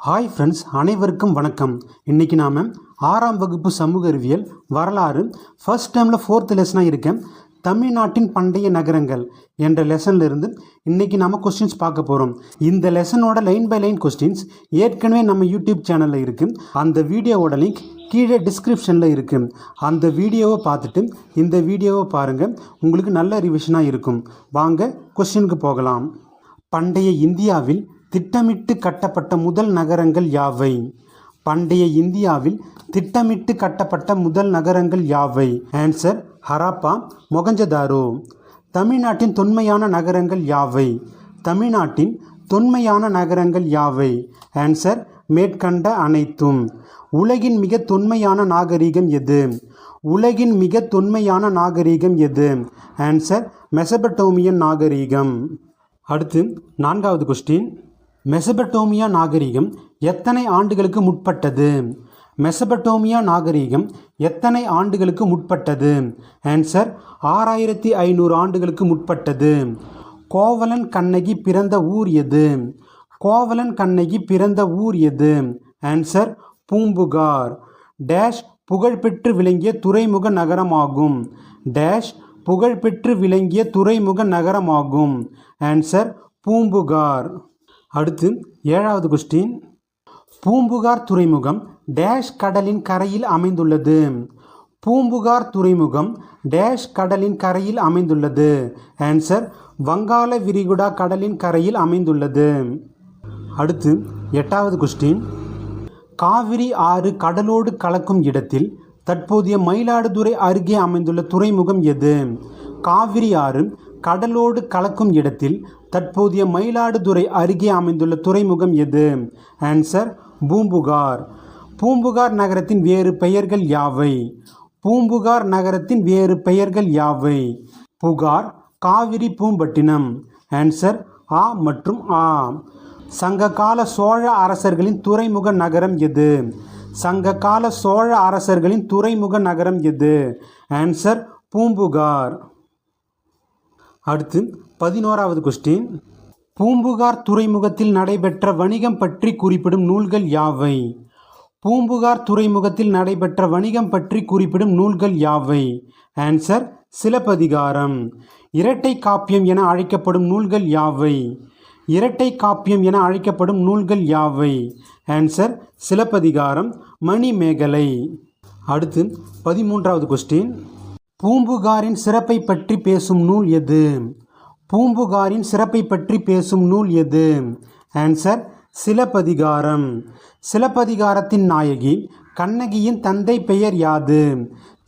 Hi friends, அனைவருக்கும் வணக்கம். இன்றைக்கி நாம் 6ஆம் வகுப்பு சமூக அறிவியல் வரலாறு ஃபர்ஸ்ட் டைமில் 4th லெசனாக இருக்கேன். தமிழ்நாட்டின் பண்டைய நகரங்கள் என்ற லெசனில் இருந்து இன்றைக்கி நம்ம கொஸ்டின்ஸ் பார்க்க போகிறோம். இந்த லெசனோட லைன் பை லைன் கொஸ்டின்ஸ் ஏற்கனவே நம்ம யூடியூப் சேனலில் இருக்குது. அந்த வீடியோவோட லிங்க் கீழே டிஸ்கிரிப்ஷனில் இருக்குது. அந்த வீடியோவை பார்த்துட்டு இந்த வீடியோவை பாருங்கள், உங்களுக்கு நல்ல ரிவிஷனாக இருக்கும். வாங்க கொஸ்டினுக்கு போகலாம். பண்டைய இந்தியாவில் திட்டமிட்டு கட்டப்பட்ட முதல் நகரங்கள் யாவை? பண்டைய இந்தியாவில் திட்டமிட்டு கட்டப்பட்ட முதல் நகரங்கள் யாவை? ஆன்சர் ஹராப்பா, மொகஞ்சதாரோ. தமிழ்நாட்டின் தொன்மையான நகரங்கள் யாவை? தமிழ்நாட்டின் தொன்மையான நகரங்கள் யாவை? ஆன்சர் மேற்கண்ட அனைத்தும். உலகின் மிக தொன்மையான நாகரிகம் எது? உலகின் மிக தொன்மையான நாகரிகம் எது? ஆன்சர் மெசபடோமியன் நாகரிகம். அடுத்து 4வது கொஸ்டின். மெசபடோமியா நாகரிகம் எத்தனை ஆண்டுகளுக்கு முற்பட்டது? மெசபடோமியா நாகரிகம் எத்தனை ஆண்டுகளுக்கு முற்பட்டது? ஆன்சர் 6500 ஆண்டுகளுக்கு முற்பட்டது. கோவலன் கண்ணகி பிறந்த ஊர் எது? கோவலன் கண்ணகி பிறந்த ஊர் எது? ஆன்சர் பூம்புகார். டேஷ் புகழ்பெற்று விளங்கிய துறைமுக நகரமாகும். டேஷ் புகழ்பெற்று விளங்கிய துறைமுக நகரமாகும். ஆன்சர் பூம்புகார். அடுத்து 7வது கொஸ்டின். பூம்புகார் துறைமுகம் டேஷ் கடலின் கரையில் அமைந்துள்ளது. பூம்புகார் துறைமுகம் டேஷ் கடலின் கரையில் அமைந்துள்ளது. ஆன்சர் வங்காள விரிகுடா கடலின் கரையில் அமைந்துள்ளது. அடுத்து 8வது கொஸ்டின். காவிரி ஆறு கடலோடு கலக்கும் இடத்தில் தற்போதைய மயிலாடுதுறை அருகே அமைந்துள்ள துறைமுகம் எது? காவிரி ஆறு கடலோடு கலக்கும் இடத்தில் தற்போதைய மயிலாடுதுறை அருகே அமைந்துள்ள துறைமுகம் எது? ஆன்சர் பூம்புகார். பூம்புகார் நகரத்தின் வேறு பெயர்கள் யாவை? பூம்புகார் நகரத்தின் வேறு பெயர்கள் யாவை? புகார், காவிரி, பூம்பட்டினம். ஆன்சர் ஆ மற்றும் ஆ. சங்ககால சோழ அரசர்களின் துறைமுக நகரம் எது? சங்ககால சோழ அரசர்களின் துறைமுக நகரம் எது? ஆன்சர் பூம்புகார். அடுத்து 11வது கொஸ்டின். பூம்புகார் துறைமுகத்தில் நடைபெற்ற வணிகம் பற்றி குறிப்பிடும் நூல்கள் யாவை? பூம்புகார் துறைமுகத்தில் நடைபெற்ற வணிகம் பற்றி குறிப்பிடும் நூல்கள் யாவை? ஆன்சர் சிலப்பதிகாரம். இரட்டை காப்பியம் என அழைக்கப்படும் நூல்கள் யாவை? இரட்டை காப்பியம் என அழைக்கப்படும் நூல்கள் யாவை? ஆன்சர் சிலப்பதிகாரம், மணிமேகலை. அடுத்து 13வது கொஸ்டின். பூம்புகாரின் சிறப்பை பற்றி பேசும் நூல் எது? பூம்புகாரின் சிறப்பை பற்றி பேசும் நூல் எது? ஆன்சர் சிலப்பதிகாரம். சிலப்பதிகாரத்தின் நாயகி கண்ணகியின் தந்தை பெயர் யாது?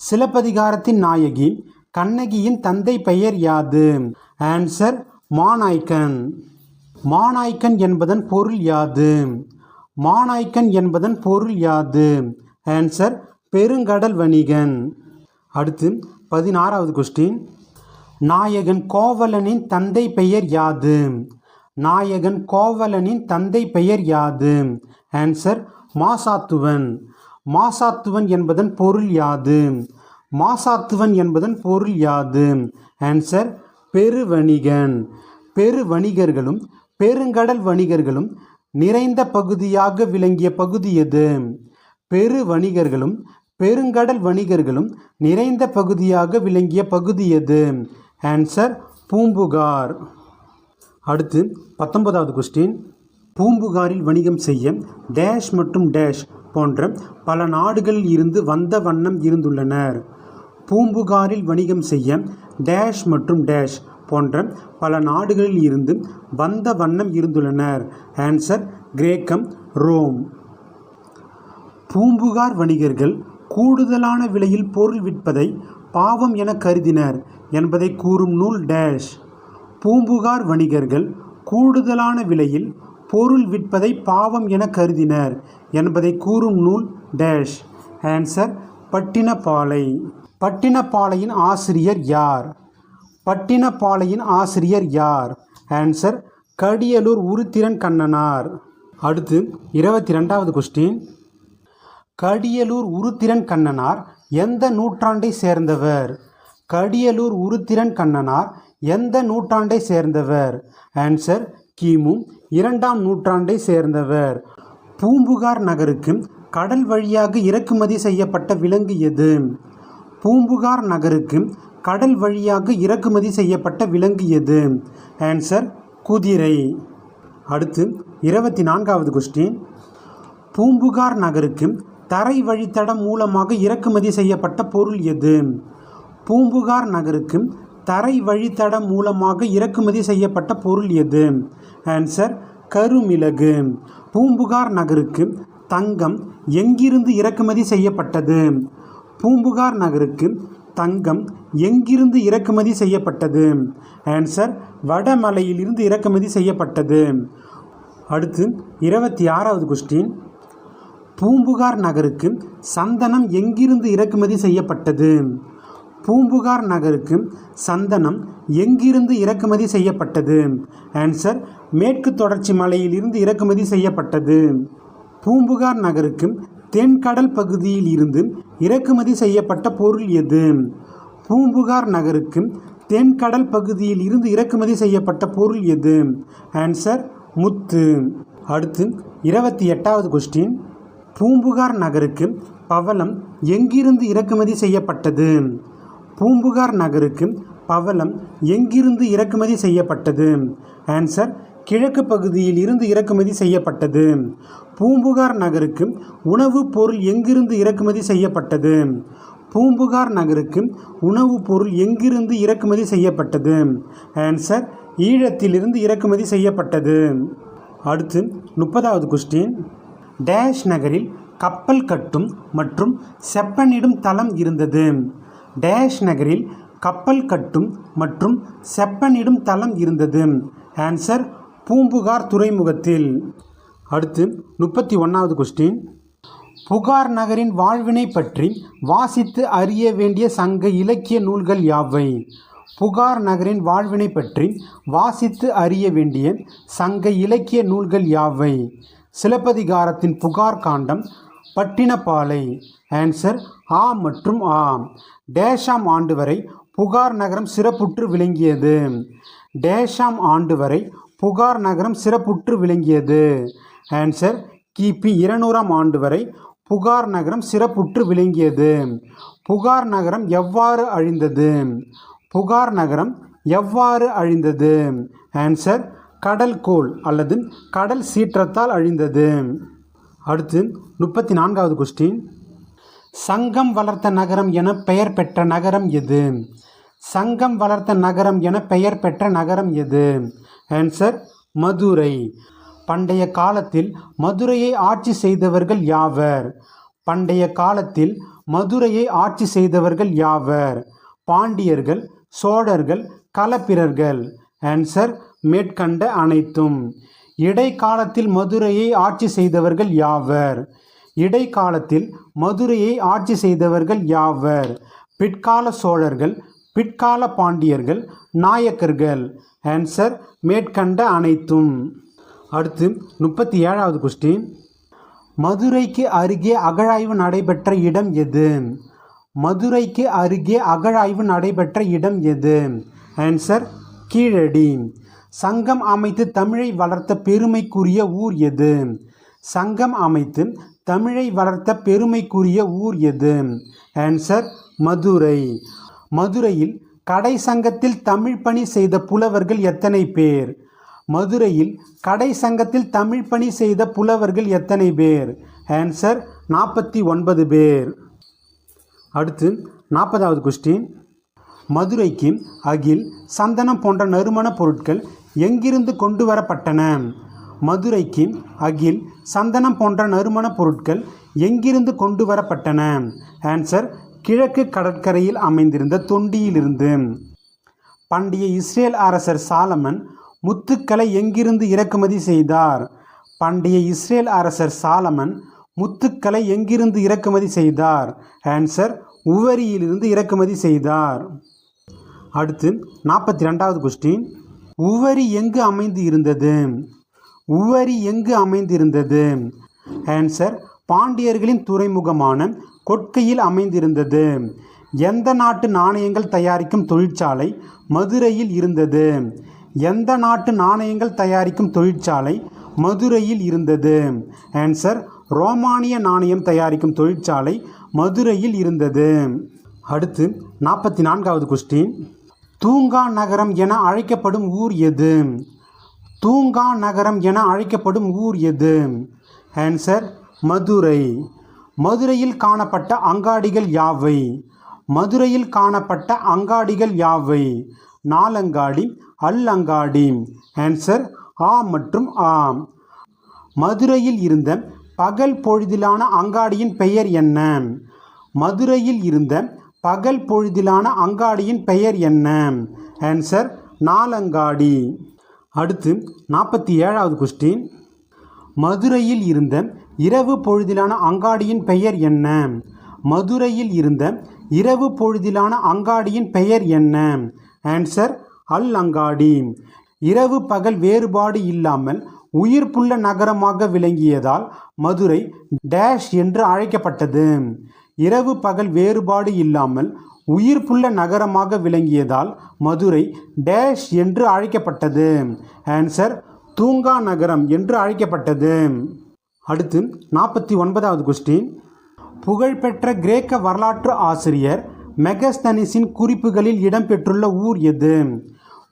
சிலப்பதிகாரத்தின் நாயகி கண்ணகியின் தந்தை பெயர் யாது? ஆன்சர் மாநாய்க்கன். மாநாய்க்கன் என்பதன் பொருள் யாது? மாநாய்க்கன் என்பதன் பொருள் யாது? ஆன்சர் பெருங்கடல் வணிகன். அடுத்து 16வது கொஸ்டின். நாயகன் கோவலனின் தந்தை பெயர் யாது? நாயகன் கோவலனின் தந்தை பெயர் யாது? ஆன்சர் மாசாத்துவன். மாசாத்துவன் என்பதன் பொருள் யாது? மாசாத்துவன் என்பதன் பொருள் யாது? ஆன்சர் பெருவணிகன். பெருவணிகர்களும் பெருங்கடல் வணிகர்களும் நிறைந்த பகுதியாக விளங்கிய பகுதி எது? பெருவணிகர்களும் பெருங்கடல் வணிகர்களும் நிறைந்த பகுதியாக விளங்கிய பகுதி எது? ஆன்சர் பூம்புகார். அடுத்து 19வது கொஸ்டின். பூம்புகாரில் வணிகம் செய்ய டேஷ் மற்றும் டேஷ் போன்ற பல நாடுகளில் இருந்து வந்த வண்ணம் இருந்துள்ளனர். பூம்புகாரில் வணிகம் செய்ய டேஷ் மற்றும் டேஷ் போன்ற பல நாடுகளில் இருந்து வந்த வண்ணம் இருந்துள்ளனர். ஆன்சர் கிரேக்கம், ரோம். பூம்புகார் வணிகர்கள் கூடுதலான விலையில் பொருள் விற்பதை பாவம் என கருதினர் என்பதை கூறும் நூல் டேஷ். பூம்புகார் வணிகர்கள் கூடுதலான விலையில் பொருள் விற்பதை பாவம் என கருதினர் என்பதை கூறும் நூல் டேஷ். ஆன்சர் பட்டினப்பாலை. பட்டினப்பாலையின் ஆசிரியர் யார்? பட்டினப்பாலையின் ஆசிரியர் யார்? ஆன்சர் கடியலூர் உருத்திரன் கண்ணனார். அடுத்து 22வது கொஸ்டின். கடியலூர் உருத்திரன் கண்ணனார் எந்த நூற்றாண்டை சேர்ந்தவர்? கடியலூர் உருத்திரன் கண்ணனார் எந்த நூற்றாண்டை சேர்ந்தவர்? ஆன்சர் கிமு 2ஆம் நூற்றாண்டை சேர்ந்தவர். பூம்புகார் நகருக்கு கடல் வழியாக இறக்குமதி செய்யப்பட்ட விலங்கு எது? பூம்புகார் நகருக்கு கடல் வழியாக இறக்குமதி செய்யப்பட்ட விலங்கு எது? ஆன்சர் குதிரை. அடுத்து 24வது கொஸ்டின். பூம்புகார் நகருக்கு தரை வழித்தடம் மூலமாக இறக்குமதி செய்யப்பட்ட பொருள் எது? பூம்புகார் நகருக்கு தரை வழித்தடம் மூலமாக இறக்குமதி செய்யப்பட்ட பொருள் எது? ஆன்சர் கருமிளகு. பூம்புகார் நகருக்கு தங்கம் எங்கிருந்து இறக்குமதி செய்யப்பட்டது? பூம்புகார் நகருக்கு தங்கம் எங்கிருந்து இறக்குமதி செய்யப்பட்டது? ஆன்சர் வடமலையிலிருந்து இறக்குமதி செய்யப்பட்டது. அடுத்து 26வது கொஸ்டின். பூம்புகார் நகருக்கு சந்தனம் எங்கிருந்து இறக்குமதி செய்யப்பட்டது? பூம்புகார் நகருக்கு சந்தனம் எங்கிருந்து இறக்குமதி செய்யப்பட்டது? ஆன்சர் மேற்கு தொடர்ச்சி மலையிலிருந்து இறக்குமதி செய்யப்பட்டது. பூம்புகார் நகருக்கு தென்கடல் பகுதியில் இருந்து இறக்குமதி செய்யப்பட்ட பொருள் எது? பூம்புகார் நகருக்கு தென்கடல் பகுதியில் இருந்து இறக்குமதி செய்யப்பட்ட பொருள் எது? ஆன்சர் முத்து. அடுத்து 28வது கொஸ்டின். பூம்புகார் நகருக்கு பவளம் எங்கிருந்து இறக்குமதி செய்யப்பட்டது? பூம்புகார் நகருக்கு பவளம் எங்கிருந்து இறக்குமதி செய்யப்பட்டது? ஆன்சர் கிழக்கு பகுதியில் இருந்து இறக்குமதி செய்யப்பட்டது. பூம்புகார் நகருக்கு உணவுப் பொருள் எங்கிருந்து இறக்குமதி செய்யப்பட்டது? பூம்புகார் நகருக்கு உணவுப் பொருள் எங்கிருந்து இறக்குமதி செய்யப்பட்டது? ஆன்சர் ஈழத்திலிருந்து இறக்குமதி செய்யப்பட்டது. அடுத்து 30வது கொஸ்டின். டேஷ் நகரில் கப்பல் கட்டும் மற்றும் செப்பனிடும் தளம் இருந்தது. டேஷ் நகரில் கப்பல் கட்டும் மற்றும் செப்பனிடும் தளம் இருந்தது. ஆன்சர் பூம்புகார் துறைமுகத்தில். அடுத்து 31வது கொஸ்டின். புகார் நகரின் வாழ்வினை பற்றி வாசித்து அறிய வேண்டிய சங்க இலக்கிய நூல்கள் யாவை? புகார் நகரின் வாழ்வினை பற்றி வாசித்து அறிய வேண்டிய சங்க இலக்கிய நூல்கள் யாவை? சிலப்பதிகாரத்தின் புகார் காண்டம், பட்டினப்பாலை. ஆன்சர் ஆ மற்றும் ஆ. டேஷாம் ஆண்டு வரை புகார் நகரம் சிறப்புற்று விளங்கியது. டேஷாம் ஆண்டு வரை புகார் நகரம் சிறப்புற்று விளங்கியது. ஆன்சர் கிபி 200ஆம் ஆண்டு வரை புகார் நகரம் சிறப்புற்று விளங்கியது. புகார் நகரம் எவ்வாறு அழிந்தது? புகார் நகரம் எவ்வாறு அழிந்தது? ஆன்சர் கடல் கோள் அல்லது கடல் சீற்றத்தால் அழிந்தது. அடுத்து 34வது கொஸ்டின். சங்கம் வளர்த்த நகரம் என பெயர் பெற்ற நகரம் எது? சங்கம் வளர்த்த நகரம் என பெயர் பெற்ற நகரம் எது? ஆன்சர் மதுரை. பண்டைய காலத்தில் மதுரையை ஆட்சி செய்தவர்கள் யாவர்? பண்டைய காலத்தில் மதுரையை ஆட்சி செய்தவர்கள் யாவர்? பாண்டியர்கள், சோழர்கள், களப்பிரர்கள். ஆன்சர் மேற்கண்ட அனைத்தும். இடைக்காலத்தில் மதுரையை ஆட்சி செய்தவர்கள் யாவர்? இடைக்காலத்தில் மதுரையை ஆட்சி செய்தவர்கள் யாவர்? பிற்கால சோழர்கள், பிற்கால பாண்டியர்கள், நாயக்கர்கள். ஆன்சர் மேற்கண்ட அனைத்தும். அடுத்து 37வது கொஸ்டின். மதுரைக்கு அருகே அகழாய்வு நடைபெற்ற இடம் எது? மதுரைக்கு அருகே அகழாய்வு நடைபெற்ற இடம் எது? ஆன்சர் கீழடி. சங்கம் அமைத்து தமிழை வளர்த்த பெருமைக்குரிய ஊர் எது? சங்கம் அமைத்து தமிழை வளர்த்த பெருமைக்குரிய ஊர் எது? ஆன்சர் மதுரை. மதுரையில் கடை சங்கத்தில் தமிழ் பணி செய்த புலவர்கள் எத்தனை பேர்? மதுரையில் கடை சங்கத்தில் தமிழ் பணி செய்த புலவர்கள் எத்தனை பேர்? ஆன்சர் 49 பேர். அடுத்து 40வது கொஸ்டின். மதுரைக்கு அகில், சந்தனம் போன்ற நறுமண பொருட்கள் எங்கிருந்து கொண்டு வரப்பட்டன? மதுரைக்கு அகில், சந்தனம் போன்ற நறுமண பொருட்கள் எங்கிருந்து கொண்டு வரப்பட்டன? ஆன்சர் கிழக்கு கடற்கரையில் அமைந்திருந்த தொண்டியிலிருந்து. பண்டைய இஸ்ரேல் அரசர் சாலமன் முத்துக்களை எங்கிருந்து இறக்குமதி செய்தார்? பண்டைய இஸ்ரேல் அரசர் சாலமன் முத்துக்களை எங்கிருந்து இறக்குமதி செய்தார்? ஆன்சர் உவரியிலிருந்து இறக்குமதி செய்தார். அடுத்து 42வது கொஸ்டின். உவரி எங்கு அமைந்து இருந்தது? உவரி எங்கு அமைந்திருந்தது? ஆன்சர் பாண்டியர்களின் துறைமுகமான கொட்கையில் அமைந்திருந்தது. எந்த நாட்டு நாணயங்கள் தயாரிக்கும் தொழிற்சாலை மதுரையில் இருந்தது? எந்த நாட்டு நாணயங்கள் தயாரிக்கும் தொழிற்சாலை மதுரையில் இருந்தது. ஆன்சர் ரோமானிய நாணயம் தயாரிக்கும் தொழிற்சாலை மதுரையில் இருந்தது. அடுத்து 44வது கொஸ்டின். தூங்கா நகரம் என அழைக்கப்படும் ஊர் எது? தூங்கா நகரம் என அழைக்கப்படும் ஊர் எது? ஆன்சர் மதுரை. மதுரையில் காணப்பட்ட அங்காடிகள் யாவை? மதுரையில் காணப்பட்ட அங்காடிகள் யாவை? நாலங்காடி, அல்லங்காடி. ஆன்சர் ஆ மற்றும் ஆ. மதுரையில் இருந்த பகல் பொழுதிலான அங்காடியின் பெயர் என்ன? மதுரையில் இருந்த பகல் பொழுதிலான அங்காடியின் பெயர் என்ன? ஆன்சர் நாலங்காடி. அடுத்து 47வது கொஸ்டின். மதுரையில் இருந்த இரவு பொழுதிலான அங்காடியின் பெயர் என்ன? மதுரையில் இருந்த இரவு பொழுதிலான அங்காடியின் பெயர் என்ன? ஆன்சர் அல்லங்காடி. இரவு பகல் வேறுபாடு இல்லாமல் உயிர்ப்புள்ள நகரமாக விளங்கியதால் மதுரை டேஷ் என்று அழைக்கப்பட்டது. இரவு பகல் வேறுபாடு இல்லாமல் உயிர்ப்புள்ள நகரமாக விளங்கியதால் மதுரை டேஷ் என்று அழைக்கப்பட்டது. ஆன்சர் தூங்கா நகரம் என்று அழைக்கப்பட்டது. அடுத்து 49வது கொஸ்டின். புகழ்பெற்ற கிரேக்க வரலாற்று ஆசிரியர் மெகஸ்தனிஸின் குறிப்புகளில் இடம்பெற்றுள்ள ஊர் எது?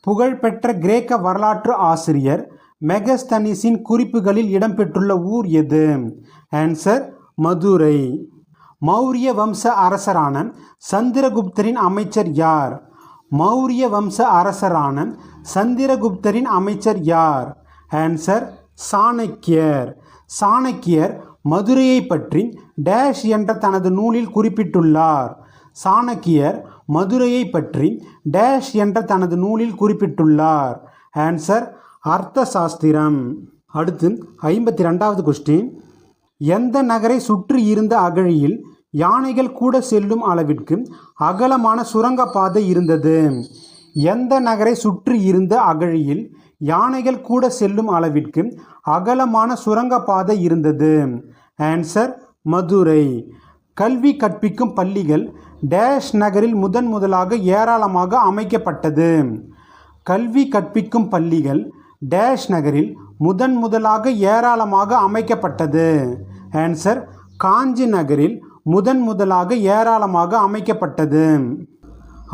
புகழ்பெற்ற கிரேக்க வரலாற்று ஆசிரியர் மெகஸ்தனிஸின் குறிப்புகளில் இடம்பெற்றுள்ள ஊர் எது? ஆன்சர் மதுரை. மௌரிய வம்ச அரசரான சந்திரகுப்தரின் அமைச்சர் யார்? மௌரிய வம்ச அரசரான சந்திரகுப்தரின் அமைச்சர் யார்? ஆன்சர் சாணக்கியர். சாணக்கியர் மதுரையை பற்றி டேஷ் என்ற தனது நூலில் குறிப்பிட்டுள்ளார். சாணக்கியர் மதுரையை பற்றி டேஷ் என்ற தனது நூலில் குறிப்பிட்டுள்ளார். ஆன்சர் அர்த்த சாஸ்திரம். அடுத்து 52வது கொஸ்டின். எந்த நகரை சுற்றி இருந்த அகழியில் யானைகள் கூட செல்லும் அளவிற்கு அகலமான சுரங்கப்பாதை இருந்தது? எந்த நகரை சுற்றி இருந்த அகழியில் யானைகள் கூட செல்லும் அளவிற்கு அகலமான சுரங்கப்பாதை இருந்தது? ஆன்சர் மதுரை. கல்வி கற்பிக்கும் பள்ளிகள் டேஷ் நகரில் முதலாக ஏராளமாக அமைக்கப்பட்டது. கல்வி கற்பிக்கும் பள்ளிகள் டேஷ் நகரில் முதலாக ஏராளமாக அமைக்கப்பட்டது. ஆன்சர் காஞ்சி நகரில் முதலாக ஏராளமாக அமைக்கப்பட்டது.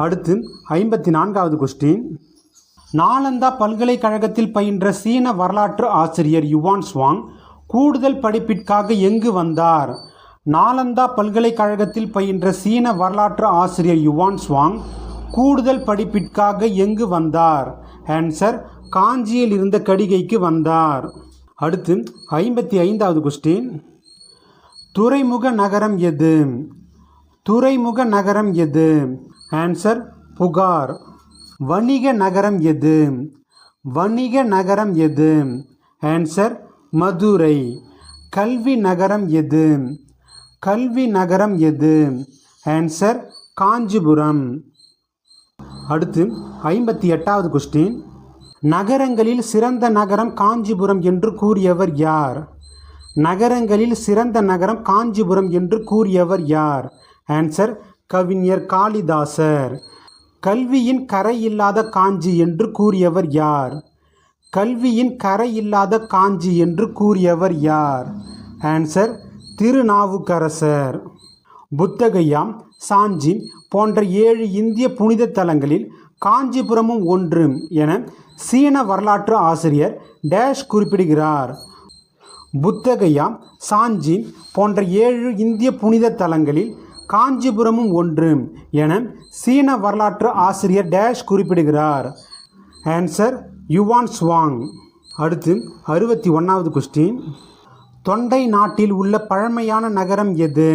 அடுத்து 54வது கொஸ்டின். நாலந்தா பல்கலைக்கழகத்தில் பயின்ற சீன வரலாற்று ஆசிரியர் யுவான் சுவாங் கூடுதல் படிப்பிற்காக எங்கு வந்தார்? நாலந்தா பல்கலைக்கழகத்தில் பயின்ற சீன வரலாற்று ஆசிரியர் யுவான் சுவாங் கூடுதல் படிப்பிற்காக எங்கு வந்தார்? ஆன்சர் காஞ்சியில் இருந்த கடிகைக்கு வந்தார். அடுத்து 55வது கொஸ்டின். துறைமுக நகரம் எது? துறைமுக நகரம் எது? ஆன்சர் புகார். வணிக நகரம் எது? வணிக நகரம் எது? ஆன்சர் மதுரை. கல்வி நகரம் எது? கல்வி நகரம் எது? ஆன்சர் காஞ்சிபுரம். அடுத்து 58வது கொஸ்டின். நகரங்களில் சிறந்த நகரம் காஞ்சிபுரம் என்று கூறியவர் யார்? நகரங்களில் சிறந்த நகரம் காஞ்சிபுரம் என்று கூறியவர் யார்? ஆன்சர் கவிஞர் காளிதாசர். கல்வியின் கரை இல்லாத காஞ்சி என்று கூறியவர் யார்? கல்வியின் கரை இல்லாத காஞ்சி என்று கூறியவர் யார்? ஆன்சர் திருநாவுக்கரசர். புத்தகயா, சாஞ்சி போன்ற 7 இந்திய புனித தலங்களில் காஞ்சிபுரமும் ஒன்று என சீன வரலாற்று ஆசிரியர் டேஷ் குறிப்பிடுகிறார். புத்தகயா, சாஞ்சி போன்ற 7 இந்திய புனித தலங்களில் காஞ்சிபுரமும் ஒன்று என சீன வரலாற்று ஆசிரியர் டேஷ் குறிப்பிடுகிறார். Answer Yuan Chwang. அடுத்து 61வது கொஸ்டின். தொண்டை நாட்டில் உள்ள பழமையான நகரம் எது?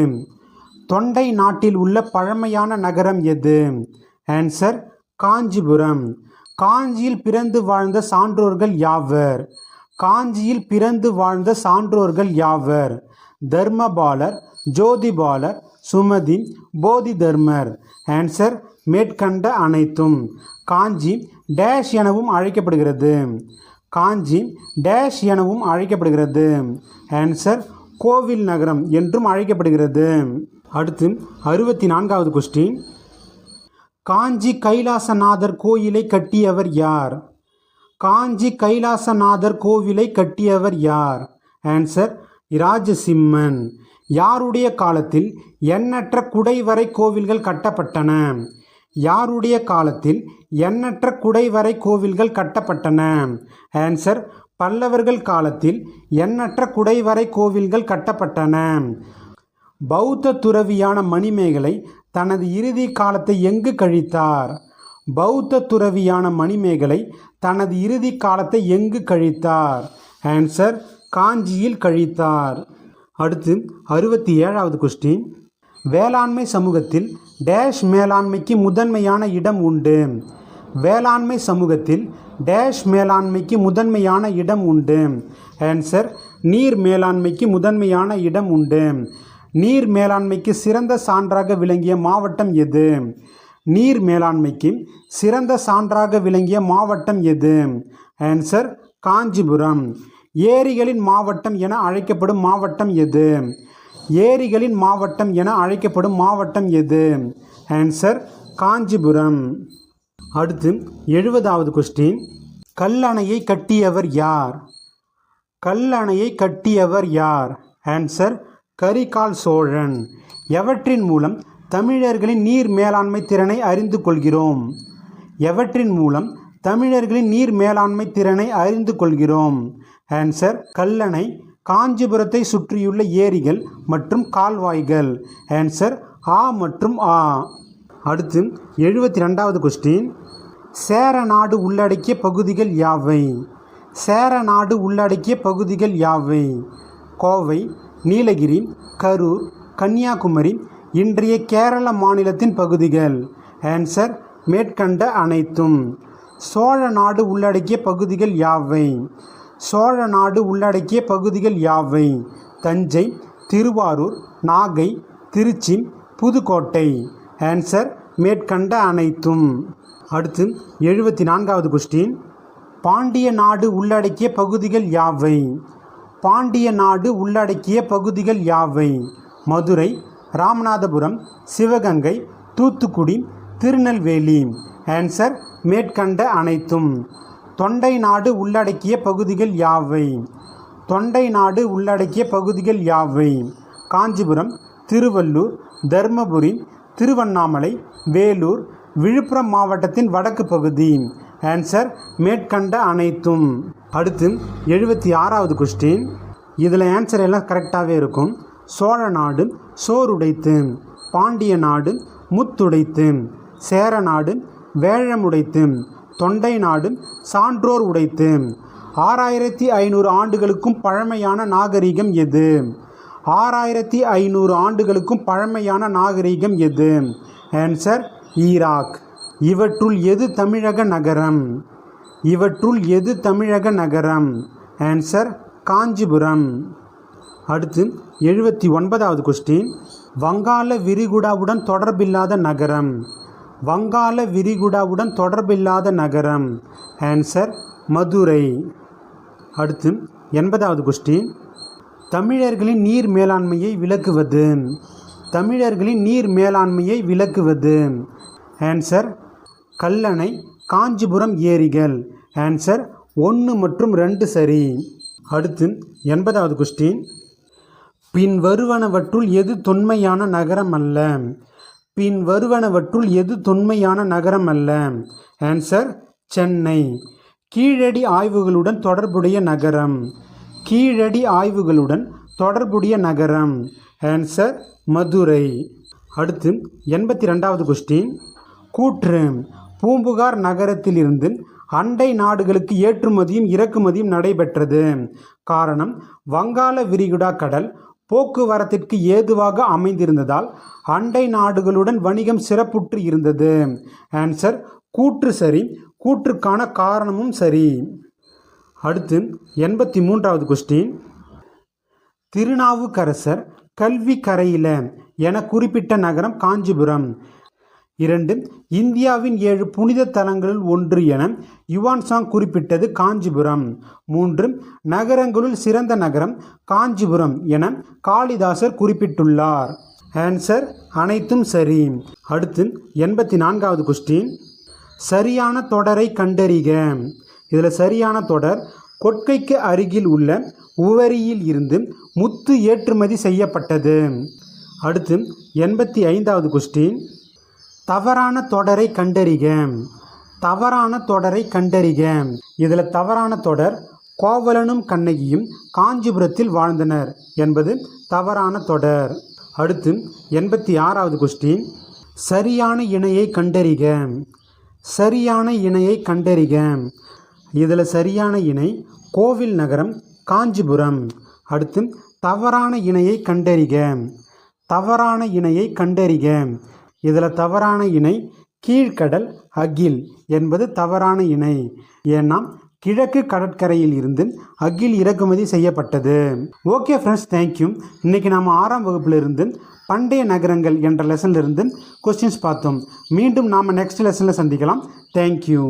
தொண்டை நாட்டில் உள்ள பழமையான நகரம் எது? ஆன்சர் காஞ்சிபுரம். காஞ்சியில் பிறந்து வாழ்ந்த சான்றோர்கள் யாவர்? காஞ்சியில் பிறந்து வாழ்ந்த சான்றோர்கள் யாவர்? தர்மபாலர், ஜோதிபாலர், சுமதி, போதி தர்மர். ஆன்சர் மேற்கண்ட அனைத்தும். காஞ்சி டேஷ் எனவும் அழைக்கப்படுகிறது. காஞ்சி டேஷ் எனவும் அழைக்கப்படுகிறது. ஆன்சர் கோவில் நகரம் என்றும் அழைக்கப்படுகிறது. அடுத்து 64வது கொஸ்டின். காஞ்சி கைலாசநாதர் கோயிலை கட்டியவர் யார்? காஞ்சி கைலாசநாதர் கோவிலை கட்டியவர் யார்? ஆன்சர் இராஜசிம்மன். யாருடைய காலத்தில் எண்ணற்ற குடைவரை கோவில்கள் கட்டப்பட்டன? யாருடைய காலத்தில் எண்ணற்ற குடைவரை கோவில்கள் கட்டப்பட்டன? ஆன்சர் பல்லவர்கள் காலத்தில் எண்ணற்ற குடைவரை கோவில்கள் கட்டப்பட்டன. பௌத்த துறவியான மணிமேகலை தனது இறுதி காலத்தை எங்கு கழித்தார்? பௌத்த துறவியான மணிமேகலை தனது இறுதி காலத்தை எங்கு கழித்தார்? ஆன்சர் காஞ்சியில் கழித்தார். அடுத்து 67வது கொஸ்டின். வேளாண்மை சமூகத்தில் டேஷ் மேலாண்மைக்கு முதன்மையான இடம் உண்டு? வேளாண்மை சமூகத்தில் டேஷ் மேலாண்மைக்கு முதன்மையான இடம் உண்டு? ஆன்சர் நீர் மேலாண்மைக்கு முதன்மையான இடம் உண்டு. நீர் மேலாண்மைக்கு சிறந்த சான்றாக விளங்கிய மாவட்டம் எது? நீர் மேலாண்மைக்கு சிறந்த சான்றாக விளங்கிய மாவட்டம் எது? ஆன்சர் காஞ்சிபுரம். ஏரிகளின் மாவட்டம் என அழைக்கப்படும் மாவட்டம் எது? ஏரிகளின் மாவட்டம் என அழைக்கப்படும் மாவட்டம் எது? ஆன்சர் காஞ்சிபுரம். அடுத்து 70வது கொஸ்டின். கல்லணையை கட்டியவர் யார்? கல்லணையை கட்டியவர் யார்? ஆன்சர் கரிகால் சோழன். எவற்றின் மூலம் தமிழர்களின் நீர் மேலாண்மை திறனை அறிந்து கொள்கிறோம்? எவற்றின் மூலம் தமிழர்களின் நீர் மேலாண்மை திறனை அறிந்து கொள்கிறோம்? ஆன்சர் கல்லணை, காஞ்சிபுரத்தை சுற்றியுள்ள ஏரிகள் மற்றும் கால்வாய்கள். ஆன்சர் ஆ மற்றும் ஆ. அடுத்து 72வது கொஸ்டின். சேரநாடு உள்ளடக்கிய பகுதிகள் யாவை? சேரநாடு உள்ளடக்கிய பகுதிகள் யாவை? கோவை, நீலகிரி, கரூர், கன்னியாகுமரி இன்றைய கேரள மாநிலத்தின் பகுதிகள். ஆன்சர் மேற்கண்ட அனைத்தும். சோழ நாடு உள்ளடக்கிய பகுதிகள் யாவை? சோழ நாடு உள்ளடக்கிய பகுதிகள் யாவை? தஞ்சை, திருவாரூர், நாகை, திருச்சி, புதுக்கோட்டை. ஆன்சர் மேற்கண்ட அனைத்தும். அடுத்து 74வது கொஸ்டின். பாண்டிய நாடு உள்ளடக்கிய பகுதிகள் யாவை? பாண்டிய நாடு உள்ளடக்கிய பகுதிகள் யாவை? மதுரை, ராமநாதபுரம், சிவகங்கை, தூத்துக்குடி, திருநெல்வேலி. ஆன்சர் மேற்கண்ட அனைத்தும். தொண்டை நாடு உள்ளடக்கிய பகுதிகள் யாவை? தொண்டை நாடு உள்ளடக்கிய பகுதிகள் யாவை? காஞ்சிபுரம், திருவள்ளூர், தர்மபுரி, திருவண்ணாமலை, வேலூர், விழுப்புரம் மாவட்டத்தின் வடக்கு பகுதி. ஆன்சர் மேற்கண்ட அனைத்தும். அடுத்து 76வது கொஸ்டின். இதில் ஆன்சர் எல்லாம் கரெக்டாகவே இருக்கும். சோழ நாடு சோறுடைத்து, பாண்டிய நாடு முத்துடைத்து, சேர நாடு வேழமுடைத்து, தொண்டை நாடு சான்றோர் உடைத்து. 6500 ஆண்டுகளுக்கும் பழமையான நாகரிகம் எது? 6500 ஆண்டுகளுக்கும் பழமையான நாகரிகம் எது? Answer Iraq. இவற்றுள் எது தமிழக நகரம்? இவற்றுள் எது தமிழக நகரம்? ஆன்சர் காஞ்சிபுரம். அடுத்து 79வது கொஸ்டின். வங்காள விரிகுடாவுடன் தொடர்பில்லாத நகரம்? வங்காள விரிகுடாவுடன் தொடர்பில்லாத நகரம். ஆன்சர் மதுரை. அடுத்து 80வது கொஸ்டின். தமிழர்களின் நீர் மேலாண்மையை விளக்குவது? தமிழர்களின் நீர் மேலாண்மையை விளக்குவது? ஆன்சர் கல்லணை, காஞ்சிபுரம் ஏரிகள். ஆன்சர் 1 மற்றும் 2 சரி. அடுத்து 80வது கொஸ்டின். பின் வருவனவற்றுள் எது தொன்மையான நகரம் அல்ல? பின் வருவனவற்றுள் எது தொன்மையான நகரம் அல்ல? ஆன்சர் சென்னை. கீழடி ஆய்வுகளுடன் தொடர்புடைய நகரம்? கீழடி ஆய்வுகளுடன் தொடர்புடைய நகரம். ஆன்சர் மதுரை. அடுத்து 82வது கொஸ்டின். கூற்று. பூம்புகார் நகரத்திலிருந்து அண்டை நாடுகளுக்கு ஏற்றுமதியும் இறக்குமதியும் நடைபெற்றது. காரணம், வங்காள விரிகுடா கடல் போக்குவரத்திற்கு ஏதுவாக அமைந்திருந்ததால் அண்டை நாடுகளுடன் வணிகம் சிறப்புற்று இருந்தது. ஆன்சர் கூற்று சரி. கூற்றுக்கான காரணமும் சரி. அடுத்து 83வது கொஸ்டின். திருநாவுக்கரசர் கல்வி கரையில என குறிப்பிட்ட நகரம் காஞ்சிபுரம். 2. இந்தியாவின் 7 புனித தலங்களுள் ஒன்று என யுவான்சாங் குறிப்பிட்டது காஞ்சிபுரம். 3. நகரங்களுள் சிறந்த நகரம் காஞ்சிபுரம் என காளிதாசர் குறிப்பிட்டுள்ளார். ஆன்சர் அனைத்தும் சரி. அடுத்து 84வது கொஸ்டின். சரியான தொடரை கண்டறிக. இதில் சரியான தொடர் கொற்கைக்கு அருகில் உள்ள உவரியில் இருந்து முத்து ஏற்றுமதி செய்யப்பட்டது. அடுத்து 85வது கொஸ்டின். தவறான தொடரை கண்டறிக. தவறான தொடரை கண்டறிக. இதில் தவறான தொடர் கோவலனும் கண்ணகியும் காஞ்சிபுரத்தில் வாழ்ந்தனர் என்பது தவறான தொடர். அடுத்து 86வது கொஸ்டின். சரியான இணையை கண்டறிக. சரியான இணையை கண்டறிக. இதில் சரியான இணை கோவில் நகரம் காஞ்சிபுரம். அடுத்து தவறான இணையை கண்டறிக. தவறான இணையை கண்டறிக. இதில் தவறான இணை கீழ்கடல் அகில் என்பது தவறான இணை. ஏன்னா கிழக்கு கடற்கரையில் இருந்து அகில் இறக்குமதி செய்யப்பட்டது. Okay friends, thank you. இன்றைக்கி நாம் 6ஆம் வகுப்பிலிருந்து பண்டைய நகரங்கள் என்ற லெசனிலிருந்து கொஸ்டின்ஸ் பார்த்தோம். மீண்டும் நாம் நெக்ஸ்ட் லெசனில் சந்திக்கலாம். தேங்க்யூ.